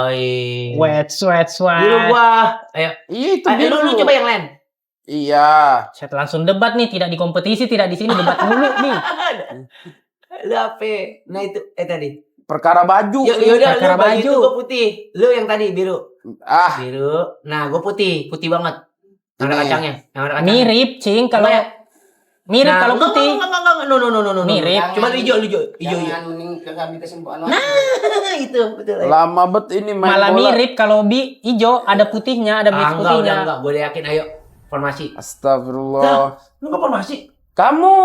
Yoi. Sweat. Biru gua. Ayo. Iya itu biru. Lu coba yang lain. Iya. Saya langsung debat nih, tidak di kompetisi, tidak di sini, debat mulu nih. Lu apa? Nah itu tadi. Perkara baju. Yaudah, perkara lu baju baju. itu gua putih. Lu yang tadi biru. Ah, Biru. Nah, gua putih banget. Ada Ini. kacangnya. Yang ada kacangnya. Mirip, Cing, kalau mirip Nah, kalau putih. Enggak. No. Mirip. Cuma hijau. Jangan mending kami kesimpulan. Nah, itu betul. lama bet ini main Malah bola. mirip kalau hijau ada putihnya, ada mix putihnya. Enggak. Gue yakin, ayo. Formasi. Astagfirullah. Lu nggak formasi? Kamu,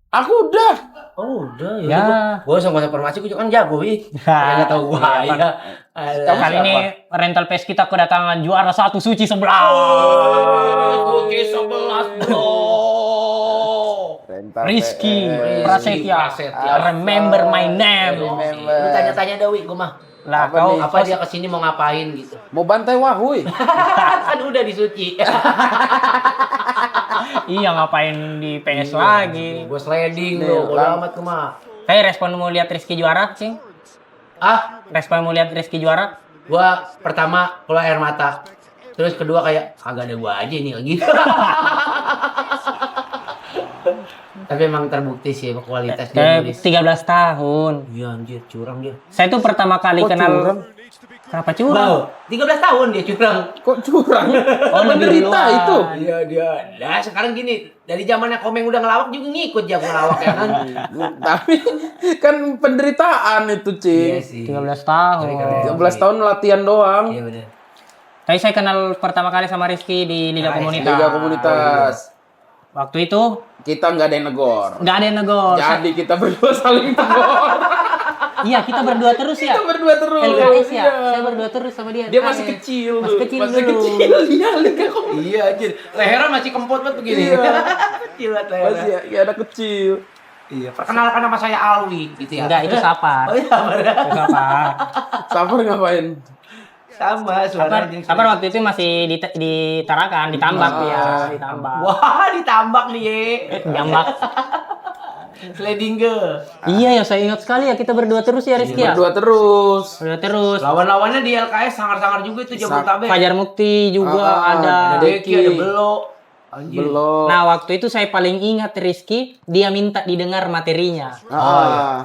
aku udah. Oh, udah Ya. Gue sama formasi, gue kan jago, Nggak tahu gua. Iya, Ya. Kali ini rental pass kita kedatangan juara 1 Suci 11. Suci 11, bro. Rental Rizky PS. Prasetya. Remember my name. Remember. Lu tanya-tanya Dewi, gue mah. Lah Apa kau nih? Apa dia kesini mau ngapain gitu? Mau bantai wahuy. Kan udah di Suci. iya ngapain di PS lagi? Gue sliding Nih, lo, bodo kan. amat gue mah. Kayak respon mau lihat Rizky juara, Cing? Respon mau lihat Rizky juara? Gua pertama keluar air mata. Terus kedua kayak kagak ada gua aja nih gitu. Tapi emang terbukti sih kualitas dia Kayak nulis. 13 tahun. Iya anjir, curang dia. Saya tuh pertama kali Kok kenal. curang? Kenapa curang? Wow, 13 tahun dia curang. Kok curang? Oh, lebih Menderita duluan. itu. Iya dia. Nah sekarang gini, dari zamannya Komeng udah ngelawak juga ngikut jago ngelawak ya kan. Tapi kan penderitaan itu, Iya Cing. sih. 13 tahun. 13 tahun latihan doang. Iya benar. Tapi saya kenal pertama kali sama Rizky di Liga Komunitas. Liga komunitas. Waktu itu Kita nggak ada yang negor. nggak ada yang negor. Jadi kita berdua saling tegor. Iya, kita berdua terus ya. Kita berdua terus. LKS ya. Iya. Saya berdua terus sama dia. Dia masih kecil. Masih dulu. kecil Masih dulu. kecil. Iya, Liga komunitas. Iya anjir. Leheran masih kempot banget begini. Iya. Kecil banget leheran. Masih ya ada kecil. Iya, perkenalkan nama saya Alwi gitu ya. Enggak, itu Sapar. Oh iya, benar. Itu Sapar. Sabar ngapain? Sama Sapar, suaranya. Sapar waktu itu masih di Tarakan, ditambak dia, ditambak. Wah, ditambak nih. Ditambak. Sliding ke. Iya ya, saya ingat sekali ya, kita berdua terus ya Rizky ya. Berdua terus. Berdua terus. Lawan-lawannya di LKS sangar-sangar juga itu Jabodetabek. Fajar Mukti juga ada. Ada Deki, ada Belo. Anjir. Belum. Nah, waktu itu saya paling ingat Rizky, dia minta didengar materinya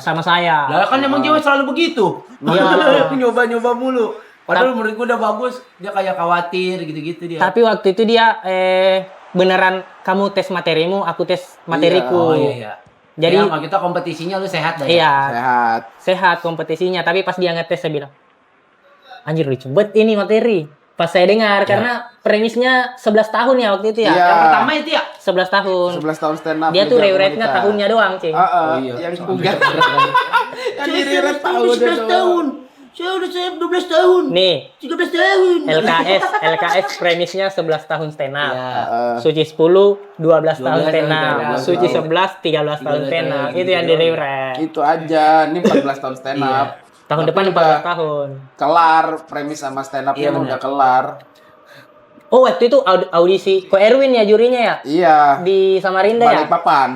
sama saya. Lah kan emang dia selalu begitu. Iya. Nyoba-nyoba mulu. Padahal menurut gua udah bagus, dia kayak khawatir gitu-gitu dia. Tapi waktu itu dia beneran kamu tes materimu, aku tes materiku. Oh iya. Jadi ya, sama kita kompetisinya lu sehat dah ya. iya, Sehat. sehat kompetisinya. Tapi pas dia ngetes saya bilang, anjir lucu banget ini materi. Pas saya dengar karena premisnya 11 tahun ya waktu itu ya. Iya. Yang pertama itu ya. 11 tahun. 11 tahun stand up. Dia tuh Liga rewrite-nya komunitas. tahunnya doang, Cing. iya. Yang enggak. Kan di rewrite tahunnya 11 doang. tahun. Saya udah 12 tahun. Nih, 13 tahun. LKS premisnya 11 tahun stand up. Iya. Suci 10, 12 tahun 12 stand up. tahun. Suci 11, 13 tahun stand up. Itu yang di rewrite. Itu aja. Ini 14 tahun stand Iya. up. Tahun Tapi depan udah 14 tahun. Kelar premis sama stand up-nya Iya, benar. udah kelar. Oh, waktu itu audisi Ko Erwin ya jurinya ya? Iya. Di Samarinda ya? Balikpapan.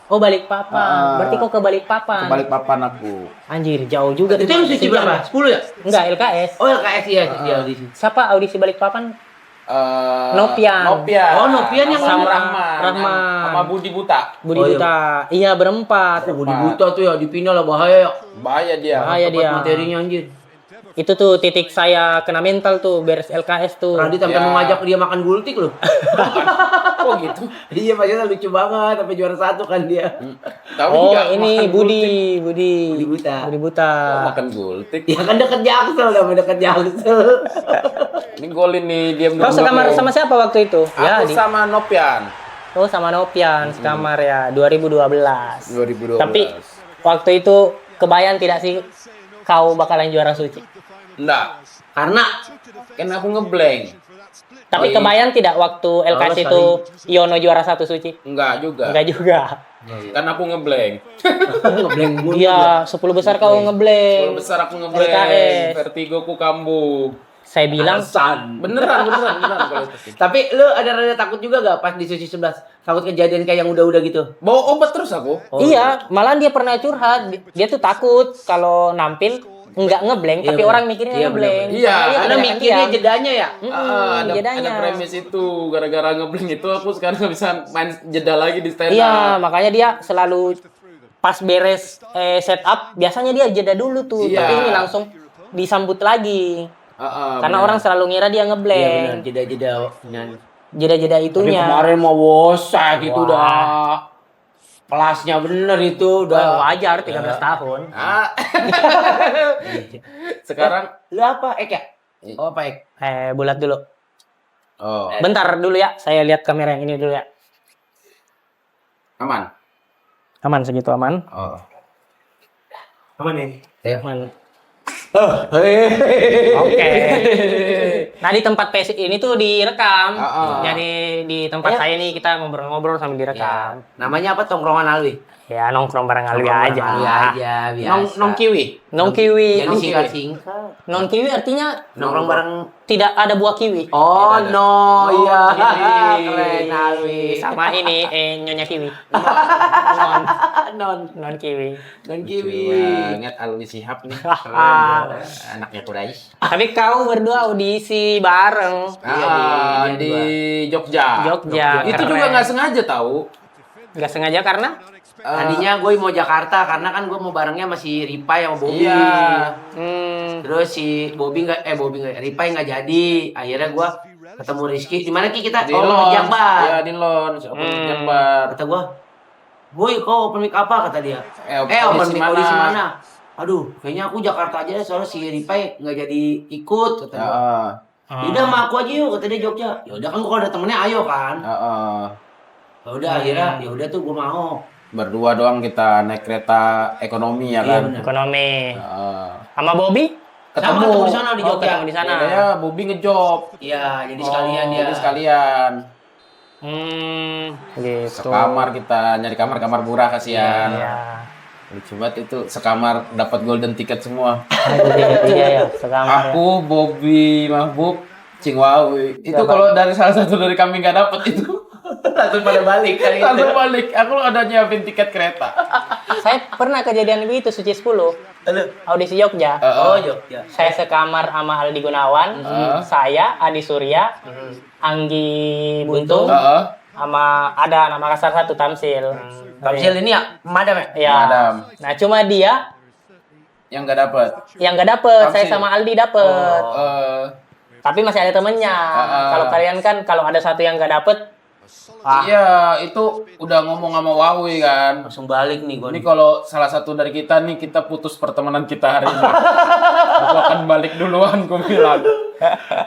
Oh, Balikpapan. Berarti kok ke Balikpapan? Ke Balikpapan aku. Anjir, jauh juga. Itu yang suci berapa? 10 ya? Enggak, LKS. Oh LKS ya dia audisi. Siapa audisi Balikpapan? Nopian. Nopian. Oh, Nopian yang sama sama Rahman. Rahman. Sama Budi Buta. Budi Oh, iya. Buta. Iya, berempat. Budi Buta tuh ya di final lah bahaya ya. Bahaya dia. Bahaya Tempat dia. materinya anjir. Itu tuh titik saya kena mental tuh beres LKS tuh. Radit sampai Ya. mau ngajak dia makan gultik loh. Kok gitu? Iya maksudnya lucu banget sampai juara 1 kan dia. Tapi Oh, nggak ini makan Budi Budi Buta. Budi Buta. gultik. Makan gultik. Ya kan deket Jaksel dah, deket Jaksel. Ini gol ini diam Kau sekamar sama siapa waktu itu? Ya, Aku sama Nopian. Oh, sama Nopian sekamar ya, 2012. 2012. Tapi waktu itu kebayang tidak sih kau bakalan juara Suci? enggak, Karena kan aku ngeblank. Tapi kebayang tidak waktu LKS Oh, itu Yono juara 1 Suci? Enggak juga. Enggak juga. Kan aku ngeblank. ngeblank mulu. Dia 10 besar kau Kalau ngeblank. besar aku ngeblank. LKS. Vertigo ku kambuh. Saya bilang Beneran kalau itu sih. Tapi lu ada rada takut juga gak pas di Suci 11? Takut kejadian kayak yang udah-udah gitu? Bawa obat terus aku. iya, malahan dia pernah curhat. Dia tuh takut kalau nampil nggak ngeblank, Iya, tapi bener. orang mikirnya Iya, ngeblank. bener-bener. Iya, Padahal dia Karena kebanyakan mikirnya diam. jedanya ya. ada jedanya. premis itu gara-gara ngeblank itu aku sekarang nggak bisa main jeda lagi di stand up. Iya, makanya dia selalu pas beres setup, biasanya dia jeda dulu tuh. Iya. Tapi ini langsung disambut lagi. Karena bener. orang selalu ngira dia Iya ngeblank. benar, jeda-jeda. Jeda-jeda Tapi itunya. kemarin mau bosak gitu Wah. udah. Kelasnya bener itu Udah udah. wajar 13 tahun. Ah. Sekarang Lu apa? Ek ya? Oh, apa Ek? Bulat dulu. oh, Bentar dulu ya, saya lihat kamera yang ini dulu ya. aman. Aman segitu aman. Oh. Aman nih. Aman. Hehehe. Oke. Nah di tempat PC ini tuh direkam. Ah. Jadi di tempat saya nih kita ngobrol-ngobrol sambil direkam. Namanya apa? Tongkrongan Alwi. Ya nongkrong bareng Alwi Tongkrongan aja. Alwi aja biasa. Nong kiwi. Non kiwi. Jadi singkat-singkat. Non kiwi artinya Nongkrong bareng. tidak ada buah kiwi. Oh Tidak ada. no, iya. Jadi, Keren Alwi. Sama ini nyonya kiwi. Non Non. non kiwi. Non kiwi. Banget Alwi Sihab nih. Anaknya Quraisy. Tapi kau berdua audisi bareng. Di Jogja. Jogja, Itu keren. juga nggak sengaja tahu. Nggak sengaja karena Tadinya gue mau Jakarta karena kan gue mau barengnya masih Ripai sama Bobby. Iya. Terus si Bobby nggak Ripai nggak jadi. Akhirnya gue ketemu Rizky. Di mana Ki kita? Di Oh, Lon. Jakbar. Iya, di Lon. Jakbar. Kata gue, boy kau open mic apa? Kata dia. Open Open mic mic mana? audisi mana? Aduh, kayaknya aku Jakarta aja deh, soalnya si Ripai nggak jadi ikut. Kata gue. Yaudah sama aku aja yuk, kata dia Jogja. Yaudah kan gua kalau ada temennya ayo kan. Yaudah akhirnya, yaudah tuh gua mau. Berdua doang kita naik kereta ekonomi ya Iya, kan. bener. ekonomi. Heeh. Sama Bobby? Sama ketemu di sana di Jogja. Ketemu di sana. Ya, Bobby ngejob. Iya, jadi sekalian dia. Jadi sekalian. Gitu. Sekamar kita nyari kamar-kamar murah kasihan. Iya. Lucu banget itu sekamar dapat golden ticket semua. Iya ya, sekamar. Aku, Bobby, Mahbub, Cingwawi. Itu kalau dari salah satu dari kami nggak dapet itu Langsung pada balik kali itu. langsung balik. Aku ada nyiapin tiket kereta. Saya pernah kejadian begitu Suci 10. Audisi Jogja. Oh, Jogja. Saya sekamar sama Aldi Gunawan, saya, Adi Surya, Anggi Buntung, sama ada nama kasar satu Tamsil. Tamsil ini ya, madam ya? Ya. Madam. Nah, cuma dia Yang nggak dapet. yang nggak dapet, saya Tamsil. sama Aldi dapet. Tapi masih ada temennya. Kalau kalian kan kalau ada satu yang nggak dapet, Iya, itu udah ngomong sama Wawi kan. Langsung balik nih gua. Ini kalau salah satu dari kita nih, kita putus pertemanan kita hari ini. Aku akan balik duluan, gue bilang.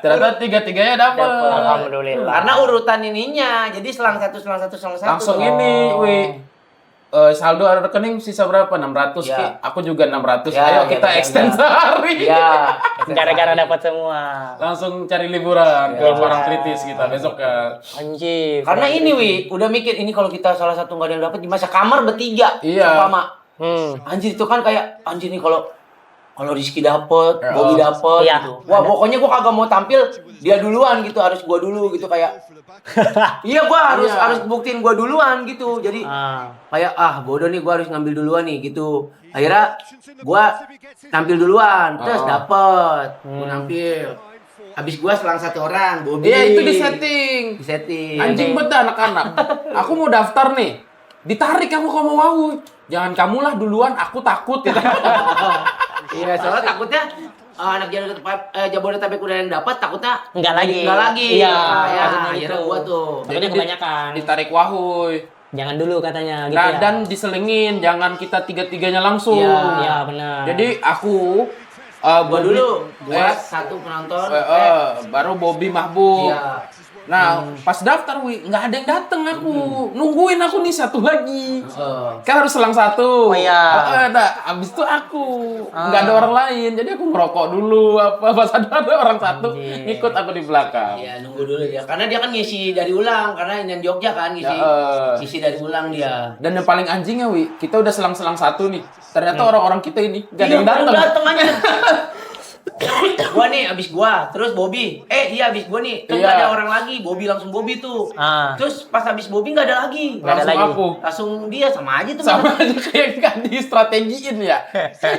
Ternyata tiga-tiganya dapet. alhamdulillah. Karena urutan ininya, jadi selang satu. Langsung ini, Wi. Saldo ada rekening sisa berapa? 600 Ya. Ki. Aku juga 600. Ya, Ayo ya, kita ya, extend ya. sehari. Iya. Gara-gara dapat semua. Langsung cari liburan ke orang kritis kita besok kan. Anjir. Karena ini Wi, udah mikir ini kalau kita salah satu nggak ada yang dapat di masa kamar bertiga. Iya. Sama. Anjir itu kan kayak anjir nih kalau Rizky dapet, Ya, Bobby dapet Iya. gitu. Wah, pokoknya gua kagak mau tampil dia duluan gitu, harus gua dulu gitu kayak. Iya, gua harus Iya. harus buktiin gua duluan gitu. Jadi Ah. kayak bodoh nih gua harus ngambil duluan nih gitu. Akhirnya gua tampil duluan, terus dapet. Gua nampil. Habis gua selang satu orang, Bobby. Iya, itu di setting. Di setting. Anjing betul anak-anak. Aku mau daftar nih. Ditarik aku ke mau. Jangan kamulah duluan, aku takut gitu. Iya, soalnya takutnya anak Jabodetabek udah yang dapat, takutnya Enggak lagi. Enggak lagi. Iya, ya, maksudnya akhirnya gitu. gua tuh. Takutnya kebanyakan. Ditarik wahuy. Jangan dulu katanya gitu Nah, ya. dan diselingin, jangan kita tiga-tiganya langsung. Iya. Iya, benar. Jadi aku Gua dulu, gua eh, satu penonton. baru Bobby Mahbub. Iya. Nah, pas daftar, nggak ada yang dateng aku. Nungguin aku nih satu lagi. Kan harus selang satu. Oh, iya. Nah, abis itu aku. Nggak ada orang lain. Jadi aku ngerokok dulu. Pas ada orang satu, ngikut aku di belakang. Iya, nunggu dulu dia. Karena dia kan ngisi dari ulang, karena yang Jogja kan ngisi. Ngisi dari ulang dia. Dan yang paling anjingnya, kita udah selang-selang satu nih. Ternyata orang-orang kita ini nggak ada yang dateng. Dateng aja. Gua nih abis gua, terus Bobby. Iya abis gua nih, kan nggak ada orang lagi. Bobby langsung Bobby tuh. Terus pas abis Bobby nggak ada lagi. Langsung dia sama aja tuh. Sama aja kayak nggak distrategiin ya.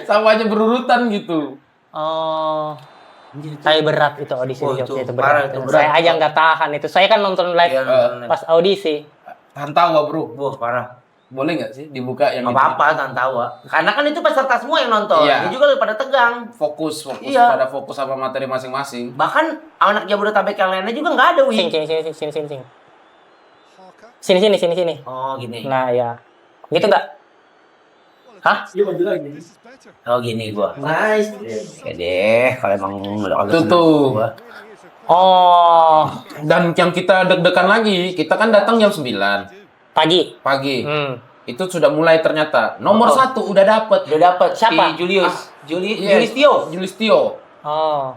Sama aja berurutan gitu. Oh. Saya berat itu audisi di Jogja itu berat. Parah, itu Saya aja nggak tahan itu. Saya kan nonton live pas audisi. Tantawa bro. Wah parah. Boleh nggak sih dibuka yang Gak apa-apa, Tantawa. Karena kan itu peserta semua yang nonton. Iya. Dia juga pada tegang. fokus Iya. pada fokus sama materi masing-masing. Bahkan anak Jabodetabek yang lainnya juga nggak ada, Wi. Sini. Oh, gini. Nah, ya. Gitu enggak? Hah? Oh, gini gua. Nice. Ya deh, kalau emang agak Tuh, seneng tuh. gua. Oh, Dan yang kita deg-degan lagi, kita kan datang jam 9 pagi. pagi. Itu sudah mulai ternyata. Nomor 1 udah dapet. Udah dapat Siapa? si Julius. Iya, Julius Tio. Oh.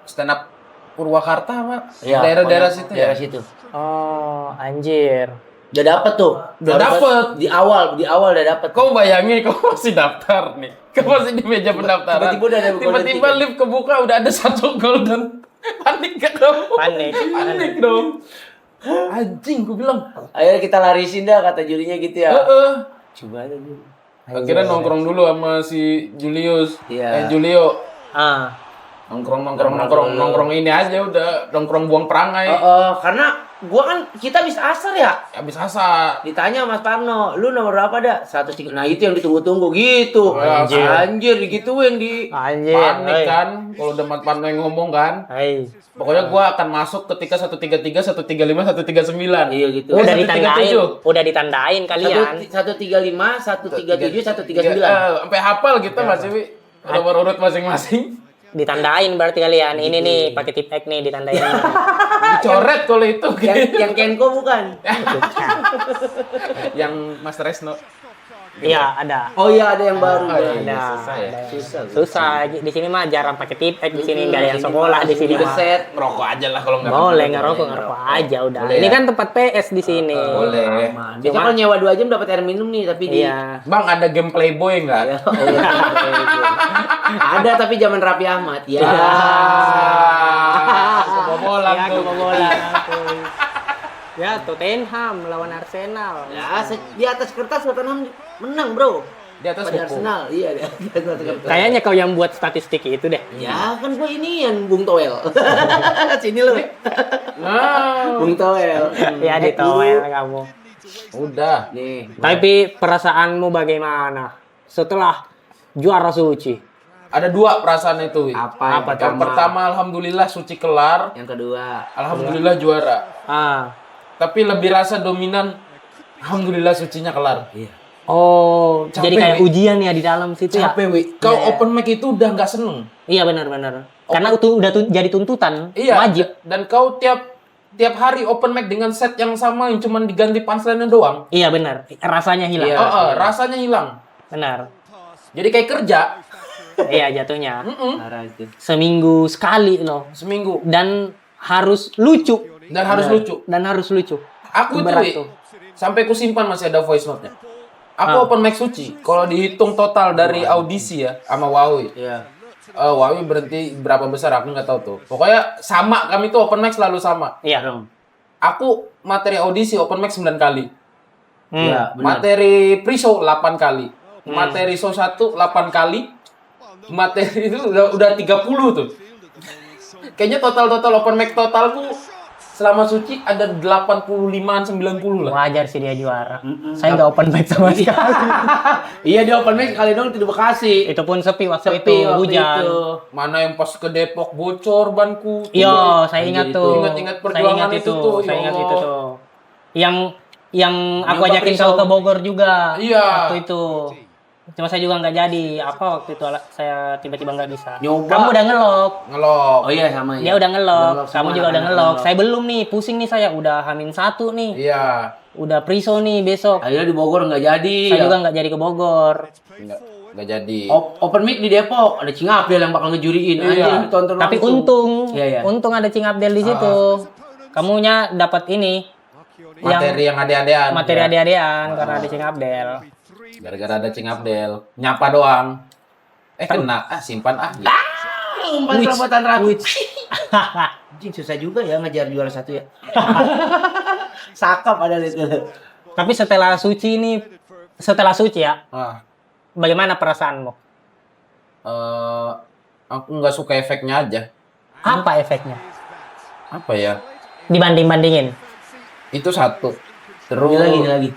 Stand up Purwakarta apa? Iya, Daerah-daerah pokoknya situ daerah ya. situ. Oh, anjir. Udah dapat tuh. Udah dapet. Di awal udah dapat. Kau bayangin kau masih daftar nih. Kau masih di meja pendaftaran. Tiba-tiba udah ada golden Tiba-tiba ticket. lift kebuka udah ada 1 golden. Panik gak kamu? Panik dong. Anjing, gue bilang. Akhirnya kita larisin dah kata jurinya gitu ya. Coba aja dulu. Akhirnya nongkrong dulu sama si Julius. Iya. Julio. Ah. Nongkrong ini aja udah. Nongkrong buang perangai. Karena gua kan kita bisa asar ya. Habis asar. Ditanya Mas Parno, lu nomor berapa dah? 103. Nah, itu yang ditunggu-tunggu gitu. Anjir digituin di Anjir. Panik kan. Kalau udah Mat Parno yang ngomong kan. Hai. Pokoknya gua akan masuk ketika 133, 135, 139. Iya gitu. Udah 137. ditandain kalian. 135, 137, 139. Sampai hafal gitu Mas Dewi. Nomor urut masing-masing. Ditandain berarti kalian. Ini nih pakai tip X nih ditandain. Dicoret kalau itu. Yang Kenko bukan? Yang Mas Resno. Iya, ada. Oh iya, ada yang baru. Ada. Susah ya. Susah. Di sini mah jarang pakai tip X, di sini enggak ada yang sekolah di sini mah. Set. Ngerokok aja lah kalau nggak. Boleh ngerokok aja udah. Boleh Ini ya? kan tempat PS di sini. Boleh. Biasanya kalau nyewa 2 jam dapat air minum nih, tapi di Iya. Bang, ada game Playboy nggak? Oh, iya. Ada tapi zaman Raffi Ahmad. Ya. Kebobolan Ya, tuh. kebobolan. Ya, Tottenham lawan Arsenal. Ya, di atas kertas Tottenham menang, Bro. Di atas Pada buku. Arsenal. Iya, di atas kertas. Kayaknya kau yang buat statistik itu deh. Ya, kan gua ini yang Bung Toel. Sini lu. Nah, Bung Toel. Ya, di Toel kamu. udah. Nih. Tapi perasaanmu bagaimana setelah juara suci? Ada 2 perasaan itu. Wi. Apa Yang pertama, alhamdulillah suci kelar. Yang kedua, Alhamdulillah juara. Tapi lebih rasa dominan. Alhamdulillah sucinya kelar. iya. Oh, Capek, jadi kayak Wi. ujian ya di dalam situ ya? Capek, Wi. Kau open mic itu udah nggak seneng. Iya benar-benar. Karena itu udah jadi tuntutan, Iya. wajib. Dan kau tiap hari open mic dengan set yang sama yang cuma diganti punchline doang. Iya benar. Rasanya hilang. Iya. Rasanya hilang. Benar. Jadi kayak kerja. Iya jatuhnya. Parah itu. Seminggu sekali loh. Seminggu. Dan harus lucu. Dan harus lucu. Dan harus lucu. Aku itu, Berat Wi, tuh. sampai ku simpan masih ada voice note-nya. Aku open mic suci. Kalau dihitung total dari audisi ya sama Wawi. Iya. Wawi berhenti berapa besar aku nggak tahu tuh. Pokoknya sama, kami tuh open mic selalu sama. Iya. Aku materi audisi open mic 9 kali. Iya, benar. Materi pre-show 8 kali. Materi show 1 8 kali. Materi itu udah 30 tuh. Kayaknya total open mic totalku selama suci ada 85-an 90 lah. Wajar sih dia juara. Saya nggak open mic sama sekali. Iya, dia open mic kali dong di Bekasi. Itu pun sepi waktu Sepi itu, waktu hujan. itu. Mana yang pas ke Depok bocor banku. Iya, saya ingat tuh. Ingat-ingat Saya perjuangan ingat itu tuh, Saya ya ingat Allah. itu tuh. Yang aku Nyoba ajakin pisau. kau ke Bogor juga. Iya. Waktu itu. Cuma saya juga nggak jadi. Apa waktu itu saya tiba-tiba nggak bisa. Nyoba. Kamu udah ngelok. Ngelok. Oh iya sama Dia udah ngelok. Kamu semua juga udah anak-anak ngelok. Saya belum nih. Pusing nih saya. Udah H-1 nih. Iya. Udah pre-show nih besok. Akhirnya di Bogor nggak jadi. Saya juga nggak jadi ke Bogor. Enggak jadi. Open mic di Depok, ada Cingapil yang bakal ngejuriin. Iya. Anjing, tonton Tapi langsung. untung. Iya, iya. Untung ada Cing Abdel di situ. Kamunya dapat ini. Materi yang ade-adean. Materi ade-adean karena ada Cing Abdel. Gara-gara ada Cing Abdel. Nyapa doang. Kena. Simpan. umpan perbuatan Ratu. Wih. Anjing susah juga ya ngejar juara 1 ya. Sakap ada itu. Tapi setelah Suci ya, bagaimana perasaanmu? Aku nggak suka efeknya aja. Apa efeknya? Apa ya? Dibanding-bandingin. Itu satu. Terus Ini lagi.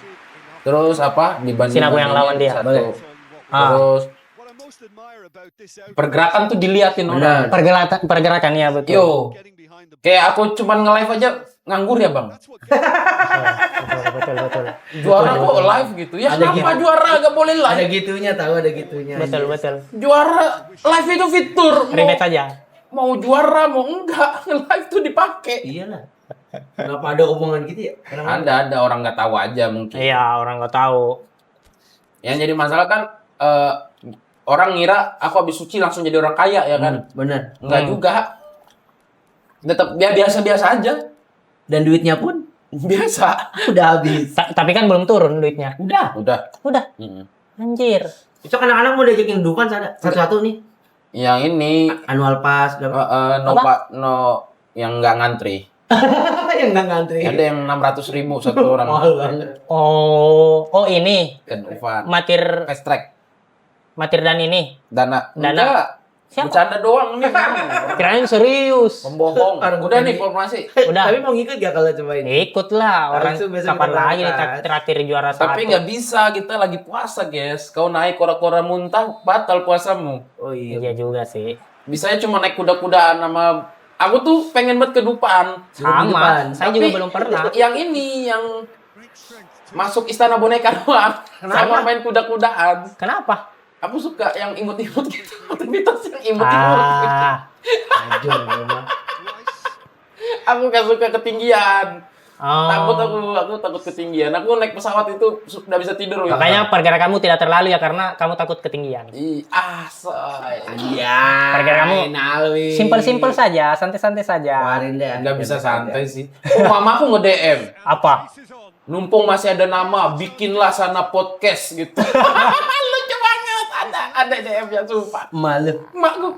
Terus apa? Dibanding Sinaku yang lawan dia. Satu. Terus pergerakan tuh diliatin orang. Pergerakan ya betul. Yo. Kayak aku cuman nge-live aja nganggur ya, Bang. Betul. Juara kok live gitu. Ya Ada kenapa gitu. juara gak boleh live? Ada gitunya tahu ada gitunya. Betul. Juara live itu fitur. Ribet aja. Mau juara mau enggak, live tuh dipakai. Iyalah. Kenapa ada omongan gitu ya? Ada orang nggak tahu aja mungkin. Iya, orang nggak tahu. Yang jadi masalah kan orang ngira aku habis suci langsung jadi orang kaya ya kan? Bener. Enggak juga. Tetap biasa-biasa aja. Dan duitnya pun Biasa. udah habis. Tapi kan belum turun duitnya. Udah. Udah. Anjir. Itu anak-anak mau diajakin dukan satu-satu nih. Yang ini Annual pass berapa? yang nggak ngantri. Yang nggak ngantri. Ada yang 600.000 satu orang. Mahal banget. Oh ini Dan Uvan. Matir Fast track. dan ini. Dana. Dana. Enggak. Siapa? Bercanda doang nih. Kirain serius. Pembohong. Orang Udah tadi. nih formasi. Udah. Tapi mau ngikut gak kalau coba ini? Ikut lah orang Langsung besok kapan kita lagi berangkat. terakhir juara Tapi satu. nggak bisa, kita lagi puasa, guys. Kau naik kora-kora muntah, batal puasamu. Oh iya. Iya juga sih. Bisanya cuma naik kuda-kudaan sama... Aku tuh pengen banget ke Dupaan. Sama. Saya Tapi juga belum pernah. Yang ini, yang masuk istana boneka doang. Sama main kuda-kudaan. Kenapa? Aku suka yang imut-imut gitu. Aktivitas yang imut-imut. Aduh, memang. Aku gak suka ketinggian. Oh. Aku takut ketinggian. Aku naik pesawat itu udah bisa tidur. Makanya pergerakanmu tidak terlalu ya karena kamu takut ketinggian. Say. Iya. Pergerakan kamu Alwi. Simpel-simpel saja, santai-santai saja. Keluarin deh. Nggak bisa santai sih. Oh, mama aku nge-DM. Apa? Numpung masih ada nama, bikinlah sana podcast gitu. Lucu banget. Ada DM-nya sumpah. Malu. Makku.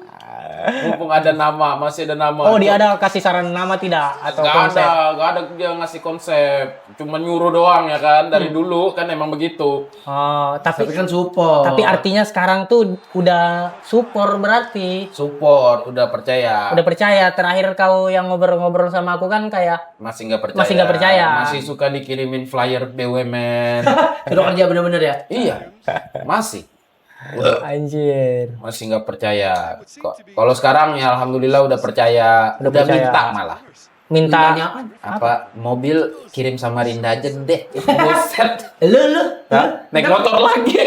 Mumpung ada nama, masih ada nama. Oh, dia ada kasih saran nama tidak atau Gak konsep? ada dia ngasih konsep. Cuma nyuruh doang ya kan. Dari dulu kan emang begitu. Oh, Tapi tapi kan support. tapi artinya sekarang tuh udah support berarti. Support, udah percaya. Udah percaya. Terakhir kau yang ngobrol-ngobrol sama aku kan kayak Masih nggak percaya. Masih nggak percaya. Masih suka dikirimin flyer BUMN. Udah kerja bener-bener ya? Iya, masih. anjir. Masih nggak percaya. Kalau sekarang ya alhamdulillah udah percaya. Udah Udah percaya. minta malah. Minta Mintanya apa? Apa mobil kirim sama Rinda aja deh. Buset. Lu. Hah? Naik motor lagi.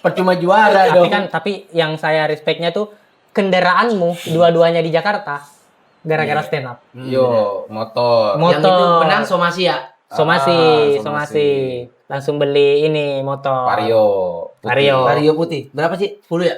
Percuma juara tapi dong. kan tapi yang saya respectnya tuh kendaraanmu dua-duanya di Jakarta gara-gara stand up. Yo, motor. Yang itu Motor. menang somasi ya? Somasi. Somasi. Langsung beli ini motor. Vario. Putih. Vario. Vario putih. Berapa sih? 10 ya?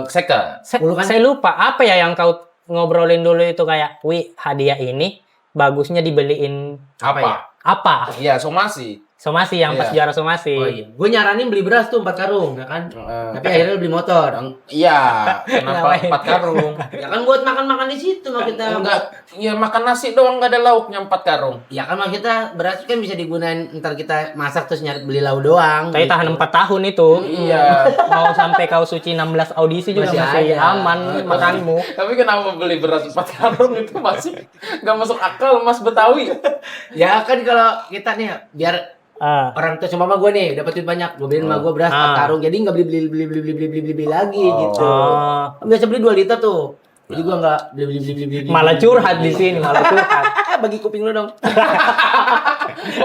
Seka. Puluh kan? Saya lupa apa ya yang kau ngobrolin dulu itu kayak, "Wih, hadiah ini bagusnya dibeliin Apa ya? apa?" Iya, somasi. Somasi yang pas Iya. juara somasi. Oh iya. Gue nyaranin beli beras tuh 4 karung, ya kan? Tapi akhirnya lu beli motor. Iya, kenapa Ngapain? 4 karung? Ya kan buat makan-makan di situ maksudnya. Enggak, ya makan nasi doang nggak ada lauknya 4 karung. Ya kan maksudnya beras kan bisa digunain ntar kita masak terus nyari beli lauk doang. Tapi gitu. tahan 4 tahun itu. Iya. Mau sampai kau suci 16 audisi juga Masih masih ada. aman makanmu. Tapi kenapa beli beras 4 karung itu masih nggak masuk akal Mas Betawi? Ya kan kalau kita nih biar Ah. orang tua sama mama gue nih dapat duit banyak, gue beliin sama gue beras 4 karung, jadi nggak beli lagi gitu. Oh. Biasa beli 2 liter tuh, jadi gue nggak beli. Malah curhat di sini, malah curhat. Bagi kuping lu dong.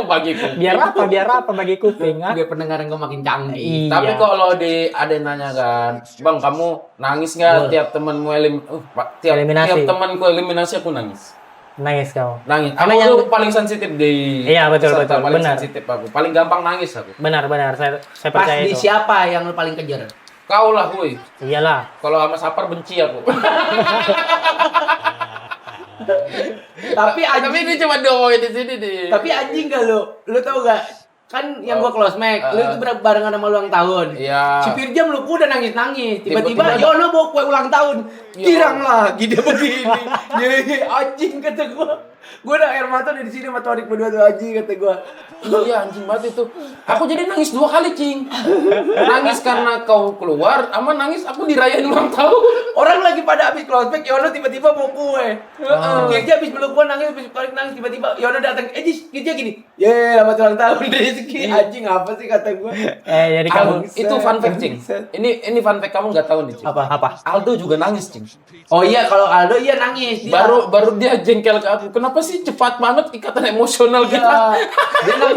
Bagiku. Biar apa bagi kuping, ah? Biar pendengaran gue makin canggih. Iya. Tapi kalau ada yang nanya kan, Bang kamu nangis nggak tiap temenmu Eliminasi. tiap temanku eliminasi aku nangis. Nangis kau. Nangis. Karena Aku yang- tuh paling sensitif di Iya, betul, peserta, betul. paling Benar. sensitif aku. Paling gampang nangis aku. Benar, saya Pas percaya di itu. siapa yang lu paling kejar? Kau lah, woi. Iyalah. Kalau sama Sapar benci aku. Tapi Tapi ini cuma diomongin di sini nih. Tapi anjing gak lu tau gak? kan yang gua close mic, lu itu barengan sama ulang tahun. Iya. Si Firja meluk gua udah nangis-nangis. Tiba-tiba Tiba-tiba Yono bawa kue ulang tahun. Girang lagi dia begini. Ye, anjing kata gua. Gua udah air mata di sini sama Torik berdua tuh anjing kata gua. Iya anjing banget itu. Aku jadi nangis 2 kali, Cing. Nangis karena kau keluar, sama nangis aku dirayain ulang tahun. Orang lagi pada habis close mic, Yono tiba-tiba mau kue. Firja habis meluk gua nangis, habis Torik nangis tiba-tiba Yono datang. Jis, Firja gini. Ye, selamat ulang tahun dari segi anjing apa sih kata gua. Jadi kamu Itu fun fact, Cing. Ini fun fact kamu nggak tahu nih, Cing. apa? Aldo juga nangis, Cing. Oh iya, kalau Aldo iya nangis. Dia. Baru dia jengkel ke aku. Kenapa sih cepat banget ikatan emosional kita? Iya, dia nangis.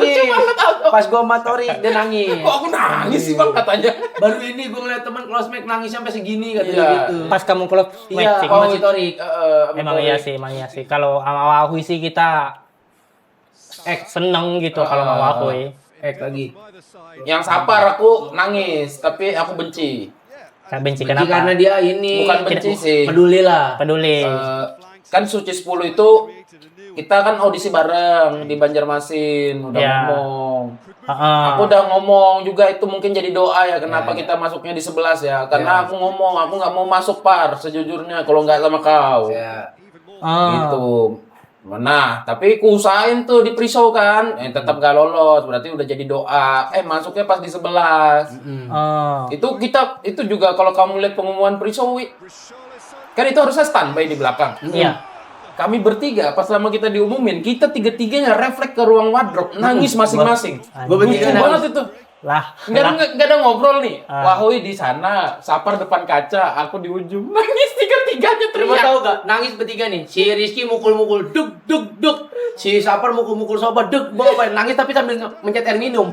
Pas gua sama Torik dia nangis. Kok aku nangis sih Bang katanya? Baru ini gua ngeliat teman close mic nangis sampai segini katanya Iya. gitu. Pas kamu close mic, Iya, Cing. sama si Torik. Emang iya sih. Kalau sama Wahui sih kita seneng gitu kalau sama Wahui. Lagi. Yang sapar aku nangis, tapi aku benci. Saya benci Benci kenapa? karena dia ini Bukan benci sih. peduli lah. Peduli. Kan Suci 10 itu kita kan audisi bareng di Banjarmasin, udah Ya. ngomong. Heeh. Aku udah ngomong juga itu mungkin jadi doa ya kenapa kita masuknya di 11 ya. Karena aku ngomong, aku nggak mau masuk par sejujurnya kalau nggak sama kau. Ya. Gitu. Nah, tapi ku usahain tuh di pre-show kan, tetap gak lolos, berarti udah jadi doa. Masuknya pas di 11. Itu juga kalau kamu lihat pengumuman pre-show, kan itu harusnya standby di belakang. Iya. Kami bertiga pas lama kita diumumin, kita tiga-tiganya refleks ke ruang wardrobe, nangis masing-masing. Gua Lucu bertiga banget itu. Lah. Nggak ada ngobrol nih. Wahui di sana, Sapar depan kaca, aku di ujung. Nangis tiga-tiganya Lu mau teriak. tahu gak? Nangis bertiga nih. Si Rizky mukul-mukul duk duk duk. Si Sapar mukul-mukul sobat duk. Gua apa? Nangis tapi sambil mencet air minum.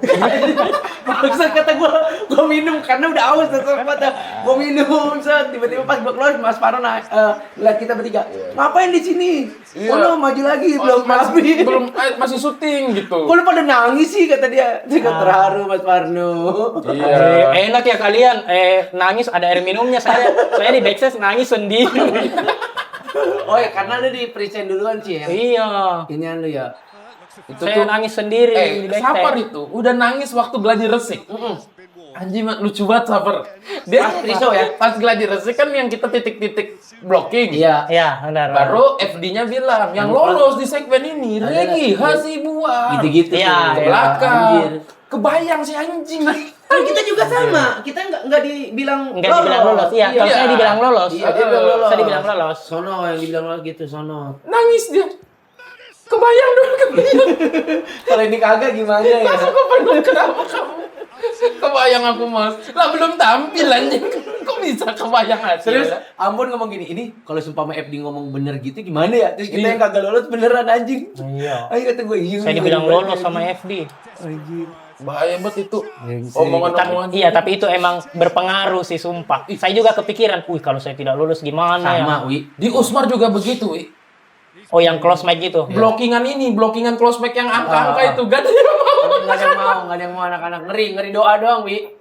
Maksud kata gua minum karena udah aus tuh mata. Gua minum set tiba-tiba pas gua keluar Mas Farno ngeliat kita bertiga. Ngapain di sini? Iya. Oh, lu maju lagi belum habis. Belum masih syuting gitu. Kok lu pada nangis sih kata dia. Dia terharu Mas Farno. Iya. Enak ya kalian. Nangis ada air minumnya saya. Saya di backstage nangis sendiri. Oh ya karena lu di present duluan sih ya. Iya. Inian lu ya. Itu Saya tuh nangis sendiri di Sapar backstage. itu udah nangis waktu gladi resik. Anjing lucu banget Sapar. Dia Pas pre-show ya? Pas gladi resik kan yang kita titik-titik blocking. Iya. Iya, benar. Baru FD-nya bilang yang lolos di segmen ini Regi Hasibuan. Gitu-gitu. Iya, tuh. Ke belakang. Anjir. Kebayang si anjing. Kan kita juga sama. Kita nggak dibilang Enggak dibilang lolos. Iya, kalau saya dibilang lolos. Iya, dia bilang lolos. Saya dibilang lolos. Sono yang dibilang lolos gitu, sono. Nangis dia. Kebayang dong, kebayang. Kalau ini kagak gimana ya? Aku penuh kenapa kamu? Kebayang aku mas. Lah belum tampil anjing. Kok bisa kebayang hasil? Terus Ambon ngomong gini, ini kalau sumpah FD ngomong bener gitu gimana ya? Terus kita yang kagak lolos beneran anjing. Iya. Ayo kata gue, iya. Saya dibilang lolos sama FD. Anjir. Bahaya banget itu. Omongan-omongan. Iya, tapi itu emang berpengaruh sih sumpah. Saya juga kepikiran, kalau saya tidak lulus gimana ya? Sama, Wi. Di Usmar juga begitu, Wi. Oh, yang close mic gitu. Blockingan close mic yang angka-angka itu gak ada yang mau. Nggak ada yang mau anak-anak ngeri doa doang, Wi.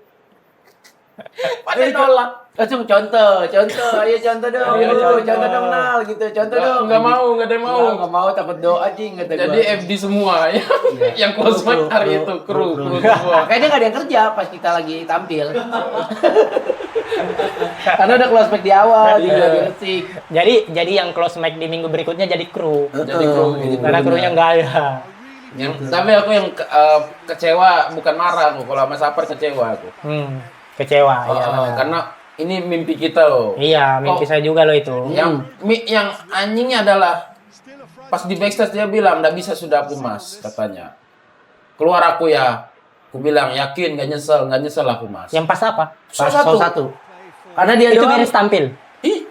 Pada nolak. Langsung contoh, ayo contoh dong, contoh dong Nal gitu, contoh dong. Nggak mau, nggak ada yang mau. Nggak mau takut doa cing kata Jadi gua. FD semua ya. Yang close mic hari itu kru semua. Kayaknya nggak ada yang kerja pas kita lagi tampil. Karena udah close mic di awal, di resik. Jadi yang close mic di minggu berikutnya jadi kru. Jadi kru. Karena krunya nggak ada. Tapi aku yang kecewa bukan marah aku, kalau sama Sapar kecewa aku. Kecewa ya. Karena ini mimpi kita loh. Iya, mimpi saya juga loh itu. Yang anjingnya adalah pas di backstage dia bilang nggak bisa sudah aku mas katanya. Keluar aku ya. Aku bilang yakin nggak nyesel aku mas. Yang pas apa? Show satu. Karena dia Itu doang. beres tampil.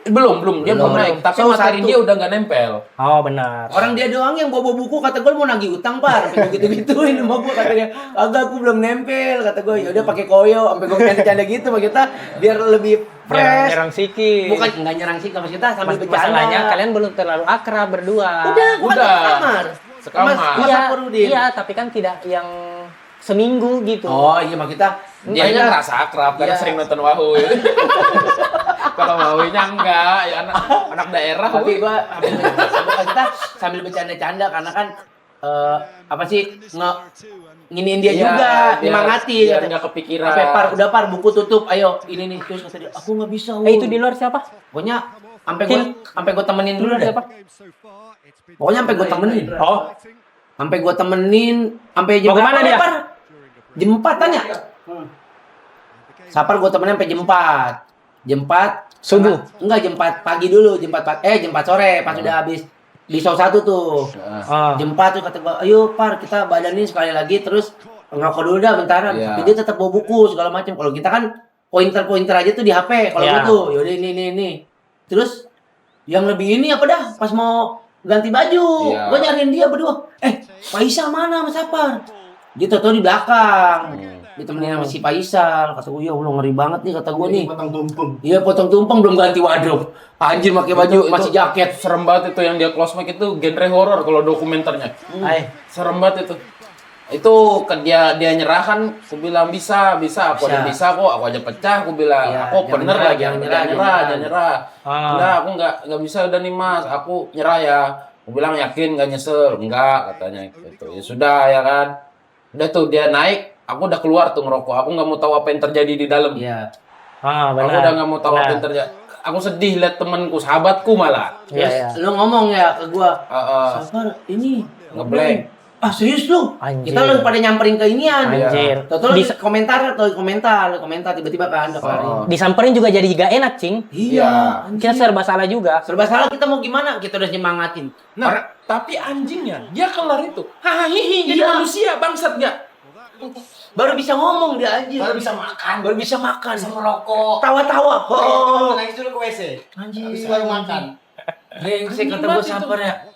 Belum dia belum naik. Tapi Show materi satu. dia udah nggak nempel. Oh, benar. Orang dia doang yang bawa buku kata gue mau nagih utang par gitu-gituin sama gue kata dia agak aku belum nempel kata gue ya udah pakai koyo sampai gue canda-canda gitu sama kita biar lebih fresh Nyerang Siki. bukan nggak nyerang sih sama kita sambil bercanda Masalahnya kalian belum terlalu akrab berdua. udah kamar Sekamar. Mas Iya, Saparudin. iya, tapi kan tidak yang seminggu gitu. Oh iya mak kita Dia nya ngerasa akrab karena Iya. sering nonton Wahui. Kalau Wahuinya enggak, ya anak daerah. tapi gue kita sambil bercanda-canda karena kan apa sih nginiin dia juga, nyemangatin. Biar nggak kepikiran. Sampai udah Par, buku tutup, ayo ini nih terus kata dia, aku nggak bisa. Itu di luar siapa? Pokoknya sampai gue temenin dulu deh. Pokoknya sampai gue temenin. Sampai gue temenin, sampai jam Mau kemana dia? Par? Jam 4-an ya? Sapar gue temenin sampai jam 4. Jam 4 Subuh? Enggak, jam 4 pagi dulu, jam 4 sore pas udah habis di show 1 tuh. Jam 4 tuh kata gua, ayo Par kita badanin sekali lagi terus ngerokok dulu dah bentaran. Tapi dia tetap bawa buku segala macam. Kalau kita kan pointer aja tuh di HP. Kalau gua tuh, yaudah ini. Terus yang lebih ini apa dah? Pas mau ganti baju, gua nyariin dia berdua. Faisal mana Mas Sapar? Dia tau di belakang. Ditemenin sama si Faisal. Kata gue, ya Allah ngeri banget nih kata gue nih. Potong tumpeng. Iya, potong tumpeng belum ganti wardrobe. Anjir pakai baju masih jaket. Serem banget itu yang dia close mic itu genre horor kalau dokumenternya. Serem banget itu. Itu kan dia nyerah kan, aku bilang bisa, aku aja bisa kok, aku aja pecah, aku bilang, aku bener lah, jangan nyerah. Enggak, aku nggak bisa udah nih Mas, aku nyerah ya. Aku bilang yakin nggak nyesel, enggak katanya gitu. Ya sudah ya kan. Udah tuh dia naik, aku udah keluar tuh ngerokok. Aku nggak mau tahu apa yang terjadi di dalam. Iya. Aku udah nggak mau tahu apa yang terjadi. Aku sedih lihat temanku, sahabatku malah. Terus lu ngomong ya ke gua, Sapar ini ngeblank. Serius lu? Anjir. Kita lu pada nyamperin ke inian. Anjir. Tuh komentar tiba-tiba kan Disamperin juga jadi gak enak, Cing. Iya. Kita serba salah juga. Serba salah, kita mau gimana? Kita udah nyemangatin. Nah, tapi anjingnya dia kelar itu. Hahihi, jadi manusia bangsat nggak? Baru bisa ngomong dia anjir. Baru bisa makan. Bisa merokok. Tawa-tawa. Nangis dulu ke WC. Anjir. Habis baru makan. Brengsek kata gua Sapar ya.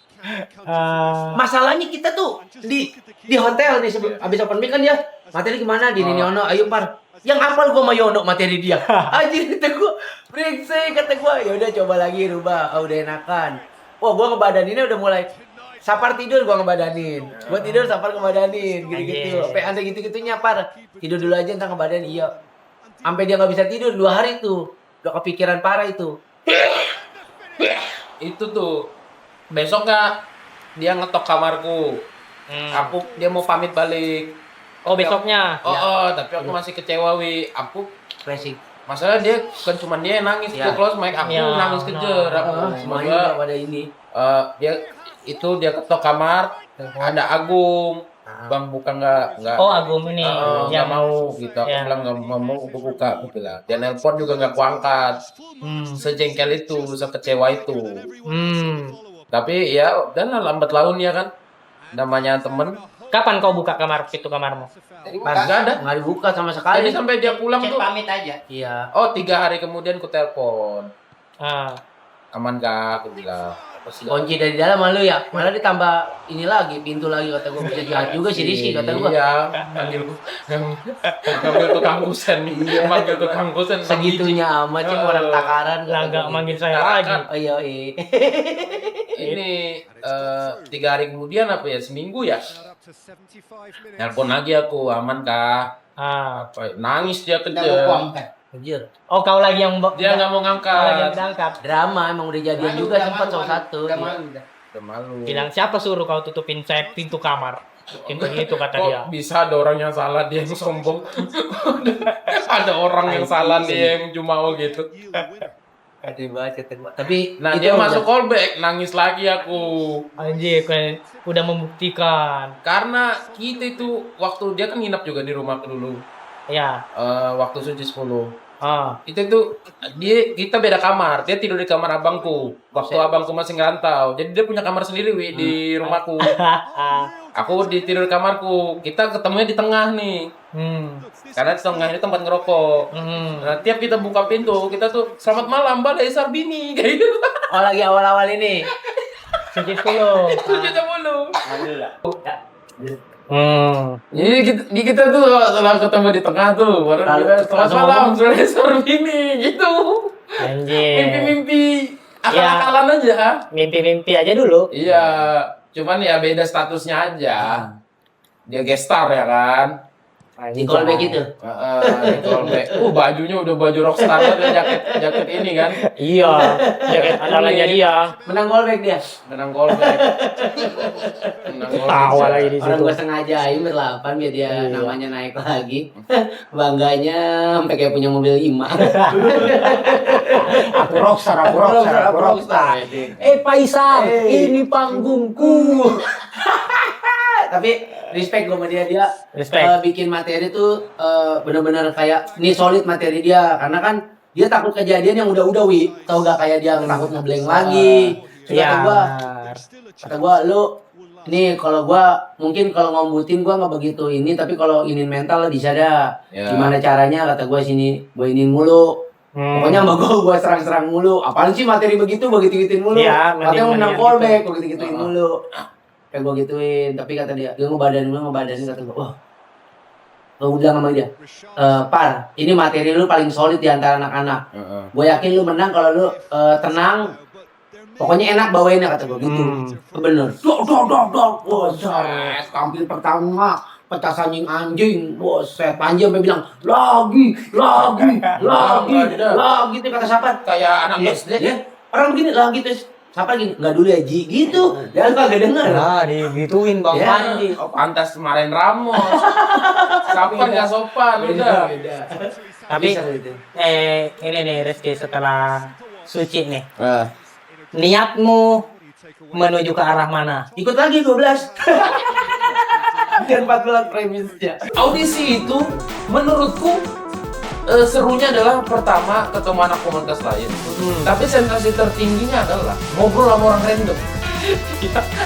Masalahnya kita tuh di hotel nih sebelum habis open mic kan dia materi gimana di Ninono, ayo Par. Yang hafal gua sama Yono materi dia. Anjir kata gua, brengsek kata gua. Ya udah coba lagi rubah, udah enakan. Wah, gua ngebadaninnya udah mulai Sapar tidur gua ngebadanin. Gua tidur Sapar ngebadanin gitu-gitu. Sampai ada gitu-gitunya Par. Tidur dulu aja entar ngebadanin. Iya. Sampai dia enggak bisa tidur 2 hari tuh. Udah kepikiran parah itu. Itu tuh besoknya dia ngetok kamarku. Dia mau pamit balik. Oh, besoknya. Tapi aku masih kecewa Aku Racing. masalah dia kan cuma dia yang nangis dia close mic, aku nangis kejer. Semuanya pada ini. Dia ketok kamar, ada Agung. Bang buka nggak? Oh, Agung ini. Nggak mau gitu. Aku bilang nggak mau, aku buka. Aku bilang. Dia nelpon juga nggak kuangkat. Sejengkel itu, sekecewa itu. Tapi ya udah lambat laun ya kan. Namanya temen. Kapan kau buka pintu kamarmu? Nggak ada. Nggak dibuka sama sekali. Jadi sampai dia pulang Cek tuh. pamit aja. Iya. 3 hari kemudian ku telepon. Aman kak? Aku bilang. Kunci dari dalam malu ya. Malah ditambah ini lagi, pintu lagi kata gua bisa jahat juga sih Rizky kata gua. Iya. Manggil tukang kusen. Manggil tukang kusen. Segitunya amat sih orang takaran. Lah enggak manggil saya lagi. Oh iya. Ini 3 hari kemudian apa ya, seminggu ya, nelpon lagi aku, aman kak? Nangis dia kejar. Anjir. Oh, kau lagi yang Dia nggak mau ngangkat. Drama emang udah jadian juga sempat salah satu. Udah malu. bilang siapa suruh kau tutupin pintu kamar? Pintu itu kata dia. Kok bisa ada orang yang salah dia yang sombong? Ada orang yang salah dia yang cuma gitu. Tapi Nah dia masuk callback, nangis lagi aku. Anjir, kan udah membuktikan. Karena kita itu waktu dia kan nginep juga di rumahku dulu. Ya. Waktu suci 10. Itu kita beda kamar. Dia tidur di kamar abangku. Waktu abangku masih ngerantau. Jadi dia punya kamar sendiri di rumahku. Aku tidur di kamarku. Kita ketemunya di tengah nih. Karena di tengah ini tempat ngerokok. Nah, tiap kita buka pintu, kita tuh selamat malam, Mbak Desar Bini kayak gitu. Oh, lagi awal-awal ini. Suci 10. Suci 10. Alhamdullah. Jadi kita tuh setelah ketemu di tengah tuh, baru kita selamat malam, Mbak Desar Bini gitu. Anjir. Mimpi-mimpi akal-akalan aja. Mimpi-mimpi aja dulu. Iya, cuman ya beda statusnya aja. Dia gestar ya kan. Di callback itu. Di callback. Bajunya udah baju rockstar banget, jaket ini kan. Iya, jaket andalannya dia. Menang callback dia. Menang callback. Tawa lagi di Orang situ. gue sengajain ber-8 biar dia namanya naik lagi. Bangganya sampai kayak punya mobil 5. Aku rockstar. Faisal, ini panggungku. Tapi respect gue sama dia Respect. bikin materi tuh bener-bener kayak ini solid materi dia karena kan dia takut kejadian yang udah wi tau gak kayak dia takut ngeblank lagi. Iya. Kata gua lu ini kalau gua mungkin kalau ngombutin gua nggak begitu ini tapi kalau ingin mental bisa dah. Ya. Gimana caranya kata gua sini gua ini mulu. Pokoknya sama gua serang-serang mulu. Apaan sih materi begitu gituin mulu. Iya, Katanya mau menang mending callback gua gitu-gituin mulu. Kayak gua gituin, tapi kata dia ngebadanin kata gua. Wah. Gua bilang sama dia, Par, ini materi lu paling solid di antara anak-anak. Gue yakin lu menang kalau lu tenang. Pokoknya enak bawainnya kata gue gitu. Bener. Dok. Boset. Tampil pertama pecah anjing. Boset. Panji sampai bilang lagi. Itu kata siapa? Kayak anak SD. Ya. Orang begini lagi terus. Siapa gini? Enggak dulu ya Ji. Gitu. Dia kagak denger. Nah, digituin Bang Ya. Panji. Pantas marahin Ramos. Sabar gak sopan udah. Beda. Tapi Bisa gitu. ini nih Rizky setelah suci nih. Niatmu menuju ke arah mana? Ikut lagi 12. Dan 14 premisnya. Audisi itu menurutku serunya adalah pertama ketemu anak komunitas lain. Tapi sensasi tertingginya adalah ngobrol sama orang random.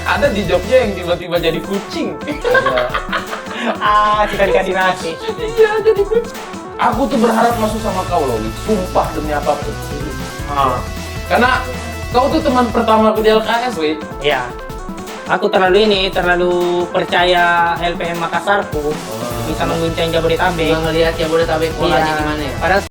Ada di Jogja yang tiba-tiba jadi kucing. Kita dikasih nasi. Iya, jadi kucing. Aku tuh berharap masuk sama kau loh, Wi. Sumpah demi apapun. Karena kau tuh teman pertama aku di LKS, Wi. Iya. Aku terlalu percaya LPM Makassarku bisa mengguncang Jabodetabek. Ngelihat Jabodetabek polanya gimana ya? Padahal